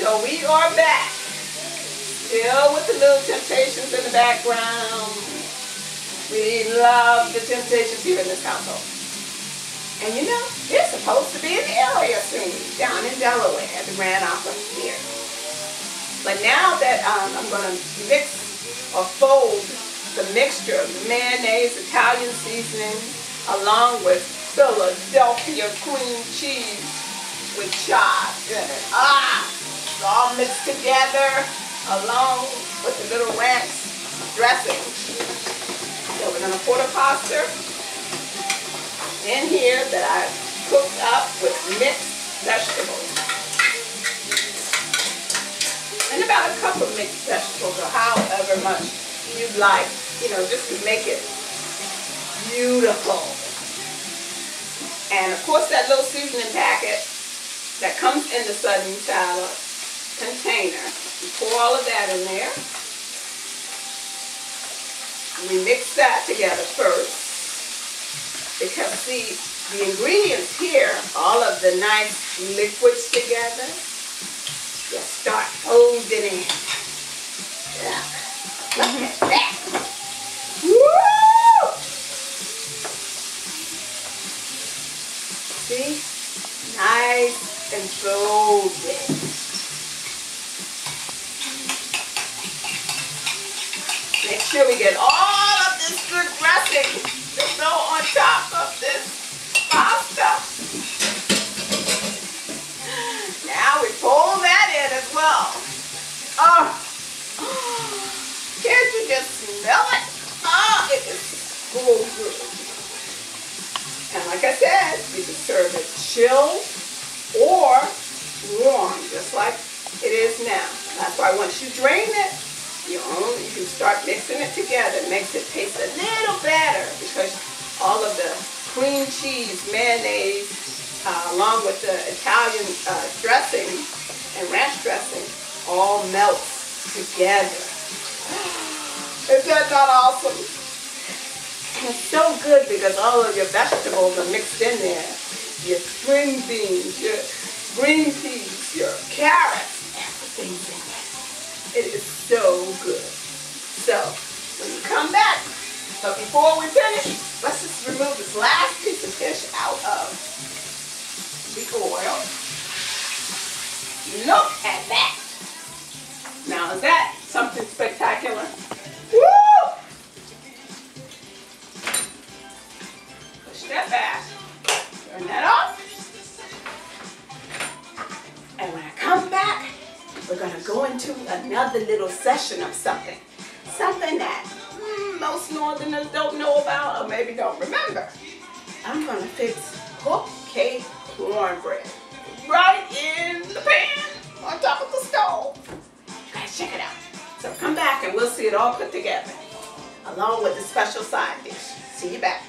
So we are back, still with the Little Temptations in the background. We love the Temptations here in this household. And you know, they're supposed to be in the area soon, down in Delaware at the Grand Opera Theater. But now that I'm going to mix or fold the mixture of mayonnaise, Italian seasoning, along with Philadelphia cream cheese with chives in it. It's all mixed together along with the little ranch dressing. So we're going to pour the pasta in here that I cooked up with mixed vegetables. And about a cup of mixed vegetables, or however much you'd like, you know, just to make it beautiful. And of course that little seasoning packet that comes in the Southern salad container, you pour all of that in there. We mix that together first. Because see, the ingredients here, all of the nice liquids together, just start folding in. Yeah. Look at that. Woo! See? Nice and folded. Make sure we get all of this good dressing to go on top of this pasta. Now we pull that in as well. Oh, can't you just smell it? Oh, it is so good. And like I said, you can serve it chilled or warm, just like it is now. That's why once you drain it, you can start mixing it together. It makes it taste a little better because all of the cream cheese, mayonnaise, along with the Italian dressing and ranch dressing, all melts together. Is that not awesome? And it's so good because all of your vegetables are mixed in there. Your string beans, your green peas, your carrots, everything's in there. It is so good. So, when you come back, but before we finish, let's just remove this last piece of fish out of the oil. Look at that. Now, is that something spectacular? Woo! Push that back. Turn that off. And when I come back, we're going to go into another little session of something. Something that most Northerners don't know about or maybe don't remember. I'm going to fix cooked cake cornbread right in the pan on top of the stove. You guys check it out. So come back and we'll see it all put together along with the special side dish. See you back.